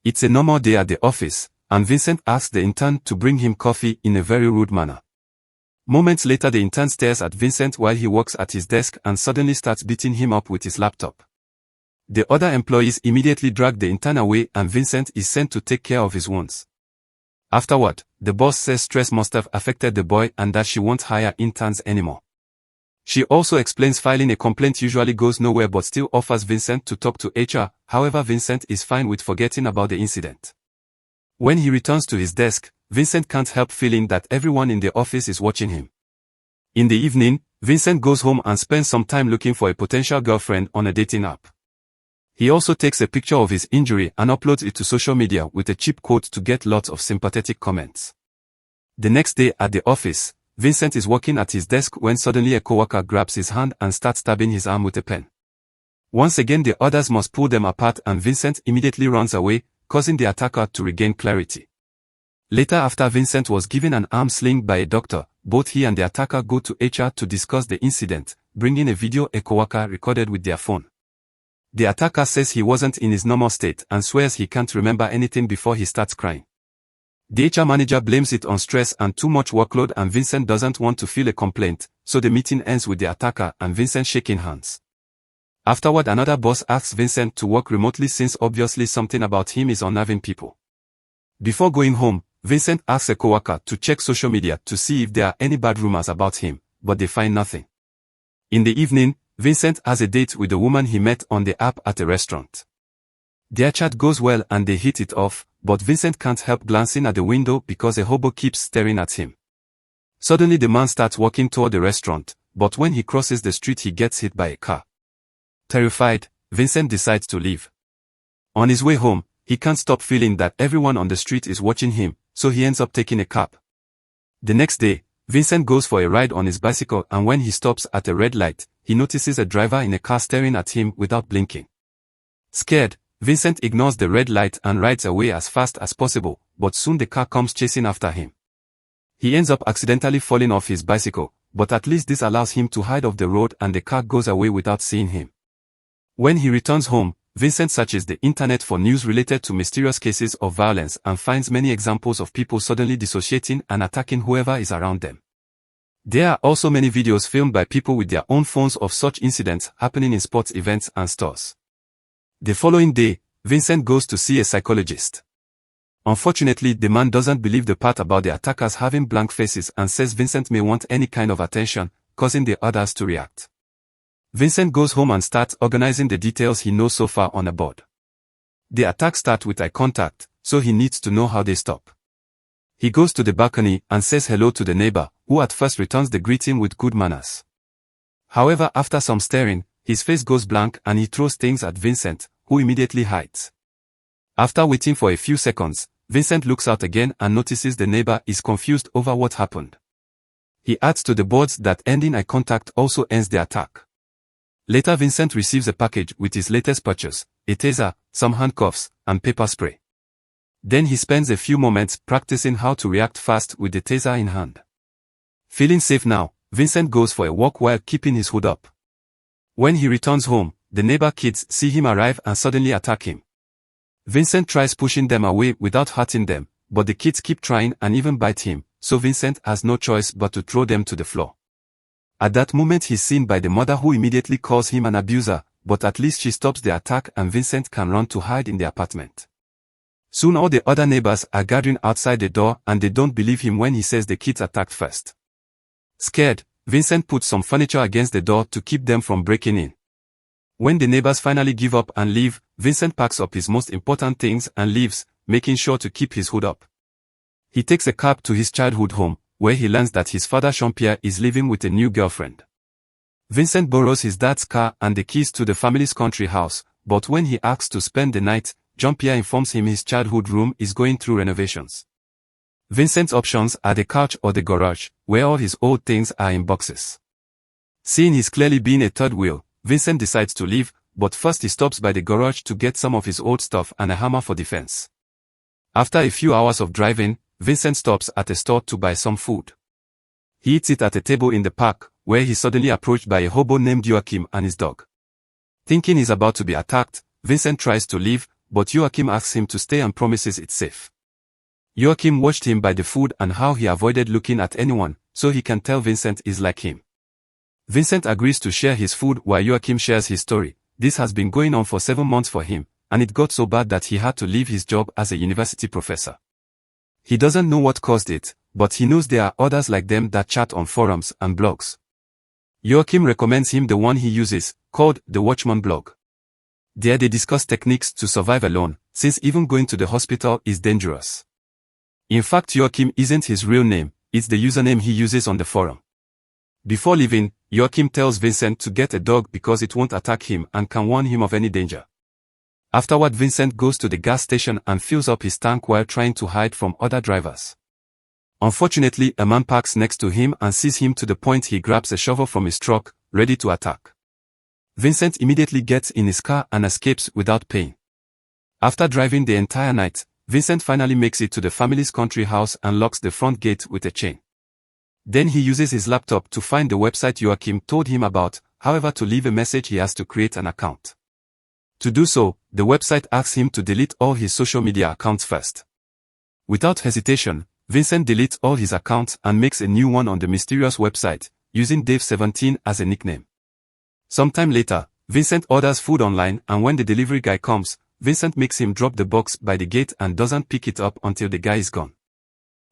It's a normal day at the office, and Vincent asks the intern to bring him coffee in a very rude manner. Moments later, the intern stares at Vincent while he works at his desk and suddenly starts beating him up with his laptop. The other employees immediately drag the intern away and Vincent is sent to take care of his wounds. Afterward, the boss says stress must have affected the boy and that she won't hire interns anymore. She also explains filing a complaint usually goes nowhere but still offers Vincent to talk to HR. However, Vincent is fine with forgetting about the incident. When he returns to his desk, Vincent can't help feeling that everyone in the office is watching him. In the evening, Vincent goes home and spends some time looking for a potential girlfriend on a dating app. He also takes a picture of his injury and uploads it to social media with a cheap quote to get lots of sympathetic comments. The next day at the office, Vincent is working at his desk when suddenly a coworker grabs his hand and starts stabbing his arm with a pen. Once again, the others must pull them apart and Vincent immediately runs away, causing the attacker to regain clarity. Later, after Vincent was given an arm sling by a doctor, both he and the attacker go to HR to discuss the incident, bringing a video a coworker recorded with their phone. The attacker says he wasn't in his normal state and swears he can't remember anything before he starts crying. The HR manager blames it on stress and too much workload and Vincent doesn't want to file a complaint, so the meeting ends with the attacker and Vincent shaking hands. Afterward, another boss asks Vincent to work remotely since obviously something about him is unnerving people. Before going home, Vincent asks a coworker to check social media to see if there are any bad rumors about him, but they find nothing. In the evening, Vincent has a date with the woman he met on the app at a restaurant. Their chat goes well and they hit it off, but Vincent can't help glancing at the window because a hobo keeps staring at him. Suddenly the man starts walking toward the restaurant, but when he crosses the street he gets hit by a car. Terrified, Vincent decides to leave. On his way home, he can't stop feeling that everyone on the street is watching him, so he ends up taking a cab. The next day, Vincent goes for a ride on his bicycle and when he stops at a red light, he notices a driver in a car staring at him without blinking. Scared, Vincent ignores the red light and rides away as fast as possible, but soon the car comes chasing after him. He ends up accidentally falling off his bicycle, but at least this allows him to hide off the road and the car goes away without seeing him. When he returns home, Vincent searches the internet for news related to mysterious cases of violence and finds many examples of people suddenly dissociating and attacking whoever is around them. There are also many videos filmed by people with their own phones of such incidents happening in sports events and stores. The following day, Vincent goes to see a psychologist. Unfortunately, the man doesn't believe the part about the attackers having blank faces and says Vincent may want any kind of attention, causing the others to react. Vincent goes home and starts organizing the details he knows so far on a board. The attacks start with eye contact, so he needs to know how they stop. He goes to the balcony and says hello to the neighbor, who at first returns the greeting with good manners. However, after some staring, his face goes blank and he throws things at Vincent, who immediately hides. After waiting for a few seconds, Vincent looks out again and notices the neighbor is confused over what happened. He adds to the boards that ending eye contact also ends the attack. Later, Vincent receives a package with his latest purchase, a taser, some handcuffs, and pepper spray. Then he spends a few moments practicing how to react fast with the taser in hand. Feeling safe now, Vincent goes for a walk while keeping his hood up. When he returns home, the neighbor kids see him arrive and suddenly attack him. Vincent tries pushing them away without hurting them, but the kids keep trying and even bite him, so Vincent has no choice but to throw them to the floor. At that moment he's seen by the mother who immediately calls him an abuser, but at least she stops the attack and Vincent can run to hide in the apartment. Soon all the other neighbors are gathering outside the door and they don't believe him when he says the kids attacked first. Scared, Vincent puts some furniture against the door to keep them from breaking in. When the neighbors finally give up and leave, Vincent packs up his most important things and leaves, making sure to keep his hood up. He takes a cab to his childhood home, where he learns that his father Jean-Pierre is living with a new girlfriend. Vincent borrows his dad's car and the keys to the family's country house, but when he asks to spend the night, Jean-Pierre informs him his childhood room is going through renovations. Vincent's options are the couch or the garage, where all his old things are in boxes. Seeing he's clearly being a third wheel, Vincent decides to leave, but first he stops by the garage to get some of his old stuff and a hammer for defense. After a few hours of driving, Vincent stops at a store to buy some food. He eats it at a table in the park, where he's suddenly approached by a hobo named Joachim and his dog. Thinking he's about to be attacked, Vincent tries to leave, but Joachim asks him to stay and promises it's safe. Joachim watched him buy the food and how he avoided looking at anyone, so he can tell Vincent is like him. Vincent agrees to share his food while Joachim shares his story. This has been going on for 7 months for him, and it got so bad that he had to leave his job as a university professor. He doesn't know what caused it, but he knows there are others like them that chat on forums and blogs. Joachim recommends him the one he uses, called the Watchman blog. There they discuss techniques to survive alone, since even going to the hospital is dangerous. In fact, Joachim isn't his real name, it's the username he uses on the forum. Before leaving, Joachim tells Vincent to get a dog because it won't attack him and can warn him of any danger. Afterward, Vincent goes to the gas station and fills up his tank while trying to hide from other drivers. Unfortunately, a man parks next to him and sees him to the point he grabs a shovel from his truck, ready to attack. Vincent immediately gets in his car and escapes without paying. After driving the entire night, Vincent finally makes it to the family's country house and locks the front gate with a chain. Then he uses his laptop to find the website Joachim told him about. However, to leave a message he has to create an account. To do so, the website asks him to delete all his social media accounts first. Without hesitation, Vincent deletes all his accounts and makes a new one on the mysterious website, using Dave17 as a nickname. Sometime later, Vincent orders food online, and when the delivery guy comes, Vincent makes him drop the box by the gate and doesn't pick it up until the guy is gone.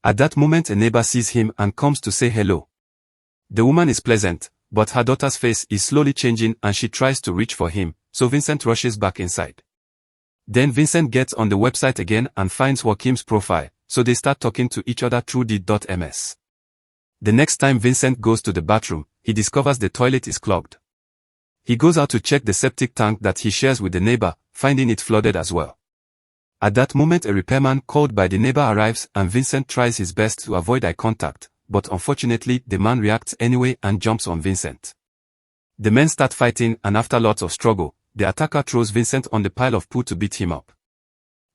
At that moment, a neighbor sees him and comes to say hello. The woman is pleasant, but her daughter's face is slowly changing and she tries to reach for him, so Vincent rushes back inside. Then Vincent gets on the website again and finds Joachim's profile, so they start talking to each other through the.ms. The next time Vincent goes to the bathroom, he discovers the toilet is clogged. He goes out to check the septic tank that he shares with the neighbor, finding it flooded as well. At that moment, a repairman called by the neighbor arrives and Vincent tries his best to avoid eye contact, but unfortunately the man reacts anyway and jumps on Vincent. The men start fighting, and after lots of struggle, the attacker throws Vincent on the pile of poo to beat him up.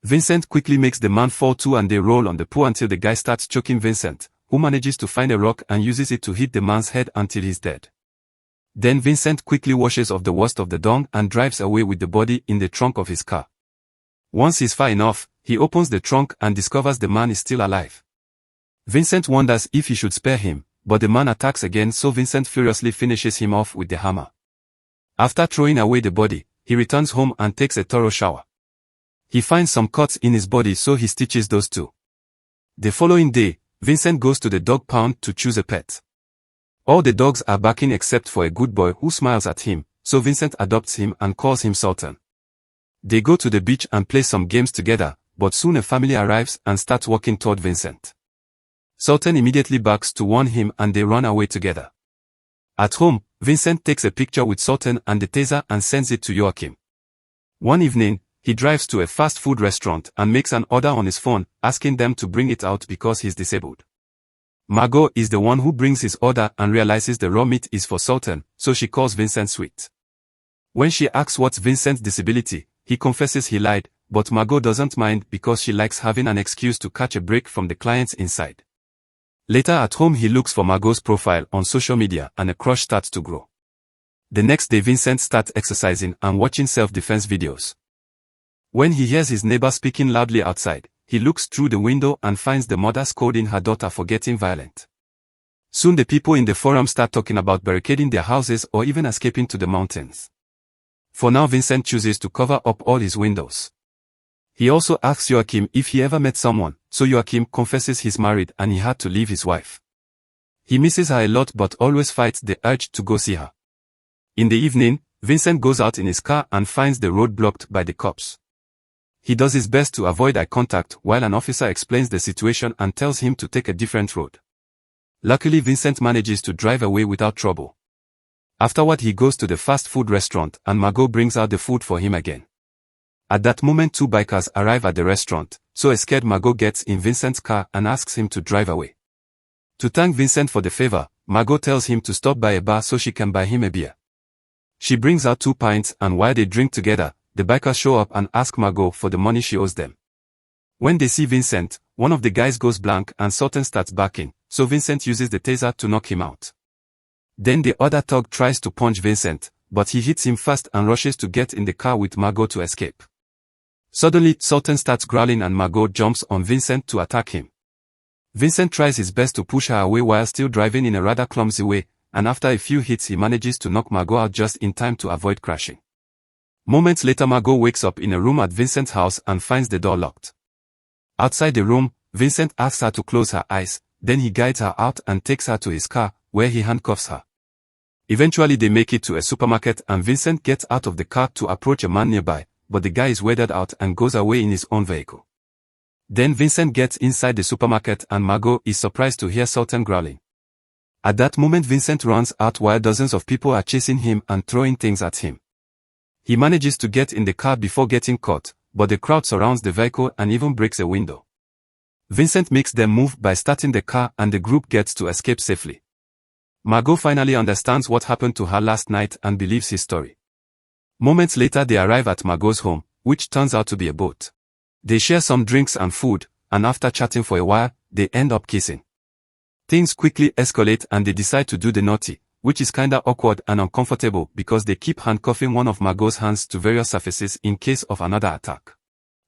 Vincent quickly makes the man fall too and they roll on the poo until the guy starts choking Vincent, who manages to find a rock and uses it to hit the man's head until he's dead. Then Vincent quickly washes off the worst of the dung and drives away with the body in the trunk of his car. Once he's far enough, he opens the trunk and discovers the man is still alive. Vincent wonders if he should spare him, but the man attacks again, so Vincent furiously finishes him off with the hammer. After throwing away the body, he returns home and takes a thorough shower. He finds some cuts in his body, so he stitches those too. The following day, Vincent goes to the dog pound to choose a pet. All the dogs are barking except for a good boy who smiles at him, so Vincent adopts him and calls him Sultan. They go to the beach and play some games together, but soon a family arrives and starts walking toward Vincent. Sultan immediately barks to warn him and they run away together. At home, Vincent takes a picture with Sultan and the taser and sends it to Joachim. One evening, he drives to a fast food restaurant and makes an order on his phone, asking them to bring it out because he's disabled. Margot is the one who brings his order and realizes the raw meat is for Sultan, so she calls Vincent sweet. When she asks what's Vincent's disability, he confesses he lied, but Margot doesn't mind because she likes having an excuse to catch a break from the clients inside. Later at home, he looks for Margot's profile on social media and a crush starts to grow. The next day, Vincent starts exercising and watching self-defense videos. When he hears his neighbor speaking loudly outside, he looks through the window and finds the mother scolding her daughter for getting violent. Soon the people in the forum start talking about barricading their houses or even escaping to the mountains. For now, Vincent chooses to cover up all his windows. He also asks Joachim if he ever met someone, so Joachim confesses he's married and he had to leave his wife. He misses her a lot but always fights the urge to go see her. In the evening, Vincent goes out in his car and finds the road blocked by the cops. He does his best to avoid eye contact while an officer explains the situation and tells him to take a different road. Luckily, Vincent manages to drive away without trouble. Afterward, he goes to the fast food restaurant and Margot brings out the food for him again. At that moment, two bikers arrive at the restaurant, so a scared Margot gets in Vincent's car and asks him to drive away. To thank Vincent for the favor, Margot tells him to stop by a bar so she can buy him a beer. She brings out 2 pints and while they drink together, the bikers show up and ask Margot for the money she owes them. When they see Vincent, one of the guys goes blank and Sultan starts barking, so Vincent uses the taser to knock him out. Then the other thug tries to punch Vincent, but he hits him first and rushes to get in the car with Margot to escape. Suddenly, Sultan starts growling and Margot jumps on Vincent to attack him. Vincent tries his best to push her away while still driving in a rather clumsy way, and after a few hits he manages to knock Margot out just in time to avoid crashing. Moments later Margot wakes up in a room at Vincent's house and finds the door locked. Outside the room, Vincent asks her to close her eyes, then he guides her out and takes her to his car, where he handcuffs her. Eventually they make it to a supermarket and Vincent gets out of the car to approach a man nearby, but the guy is weirded out and goes away in his own vehicle. Then Vincent gets inside the supermarket and Margot is surprised to hear Sultan growling. At that moment Vincent runs out while dozens of people are chasing him and throwing things at him. He manages to get in the car before getting caught, but the crowd surrounds the vehicle and even breaks a window. Vincent makes them move by starting the car and the group gets to escape safely. Margot finally understands what happened to her last night and believes his story. Moments later they arrive at Margot's home, which turns out to be a boat. They share some drinks and food, and after chatting for a while, they end up kissing. Things quickly escalate and they decide to do the naughty, which is kinda awkward and uncomfortable because they keep handcuffing one of Margot's hands to various surfaces in case of another attack.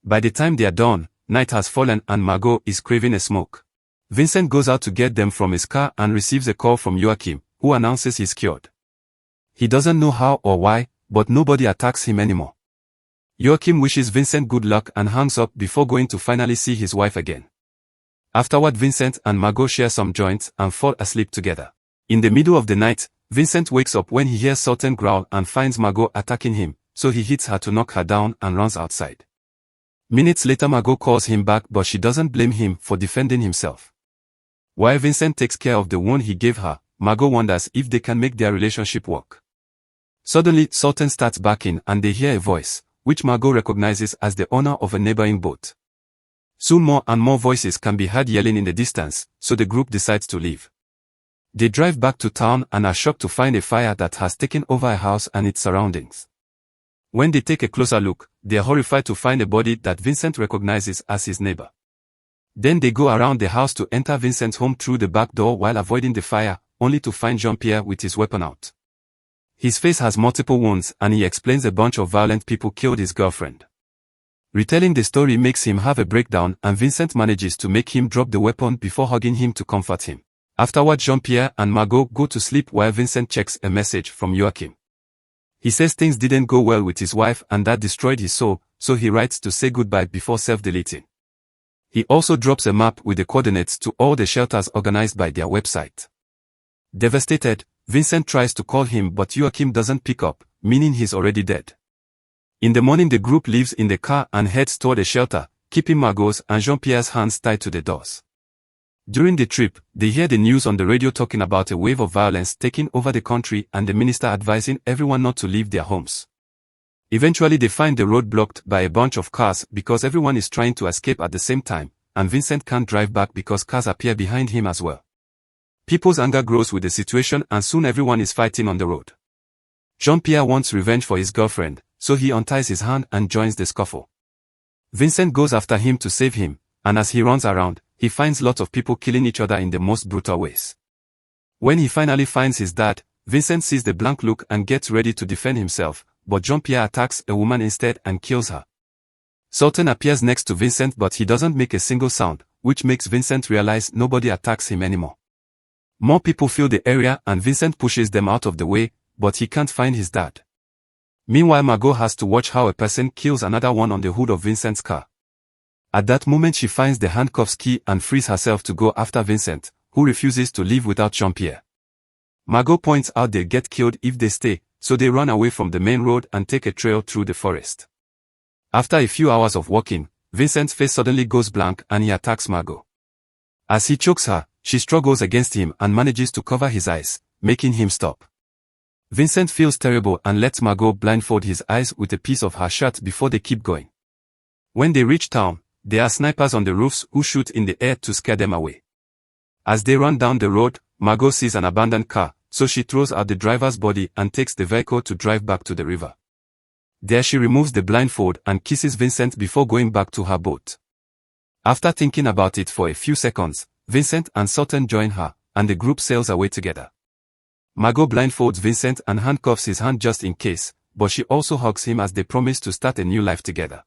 By the time they are done, night has fallen and Margot is craving a smoke. Vincent goes out to get them from his car and receives a call from Joachim, who announces he's cured. He doesn't know how or why, but nobody attacks him anymore. Joachim wishes Vincent good luck and hangs up before going to finally see his wife again. Afterward Vincent and Margot share some joints and fall asleep together. In the middle of the night, Vincent wakes up when he hears Sultan growl and finds Margot attacking him, so he hits her to knock her down and runs outside. Minutes later Margot calls him back but she doesn't blame him for defending himself. While Vincent takes care of the wound he gave her, Margot wonders if they can make their relationship work. Suddenly, Sultan starts barking and they hear a voice, which Margot recognizes as the owner of a neighboring boat. Soon more and more voices can be heard yelling in the distance, so the group decides to leave. They drive back to town and are shocked to find a fire that has taken over a house and its surroundings. When they take a closer look, they are horrified to find a body that Vincent recognizes as his neighbor. Then they go around the house to enter Vincent's home through the back door while avoiding the fire, only to find Jean-Pierre with his weapon out. His face has multiple wounds and he explains a bunch of violent people killed his girlfriend. Retelling the story makes him have a breakdown and Vincent manages to make him drop the weapon before hugging him to comfort him. Afterward Jean-Pierre and Margot go to sleep while Vincent checks a message from Joachim. He says things didn't go well with his wife and that destroyed his soul, so he writes to say goodbye before self-deleting. He also drops a map with the coordinates to all the shelters organized by their website. Devastated, Vincent tries to call him but Joachim doesn't pick up, meaning he's already dead. In the morning the group leaves in the car and heads toward a shelter, keeping Margot's and Jean-Pierre's hands tied to the doors. During the trip, they hear the news on the radio talking about a wave of violence taking over the country and the minister advising everyone not to leave their homes. Eventually they find the road blocked by a bunch of cars because everyone is trying to escape at the same time, and Vincent can't drive back because cars appear behind him as well. People's anger grows with the situation and soon everyone is fighting on the road. Jean-Pierre wants revenge for his girlfriend, so he unties his hand and joins the scuffle. Vincent goes after him to save him, and as he runs around, he finds lots of people killing each other in the most brutal ways. When he finally finds his dad, Vincent sees the blank look and gets ready to defend himself, but Jean-Pierre attacks a woman instead and kills her. Sultan appears next to Vincent but he doesn't make a single sound, which makes Vincent realize nobody attacks him anymore. More people fill the area and Vincent pushes them out of the way, but he can't find his dad. Meanwhile Margot has to watch how a person kills another one on the hood of Vincent's car. At that moment she finds the handcuffs key and frees herself to go after Vincent, who refuses to leave without Jean-Pierre. Margot points out they'll get killed if they stay, so they run away from the main road and take a trail through the forest. After a few hours of walking, Vincent's face suddenly goes blank and he attacks Margot. As he chokes her, she struggles against him and manages to cover his eyes, making him stop. Vincent feels terrible and lets Margot blindfold his eyes with a piece of her shirt before they keep going. When they reach town, there are snipers on the roofs who shoot in the air to scare them away. As they run down the road, Margot sees an abandoned car, so she throws out the driver's body and takes the vehicle to drive back to the river. There she removes the blindfold and kisses Vincent before going back to her boat. After thinking about it for a few seconds, Vincent and Sultan join her, and the group sails away together. Margot blindfolds Vincent and handcuffs his hand just in case, but she also hugs him as they promise to start a new life together.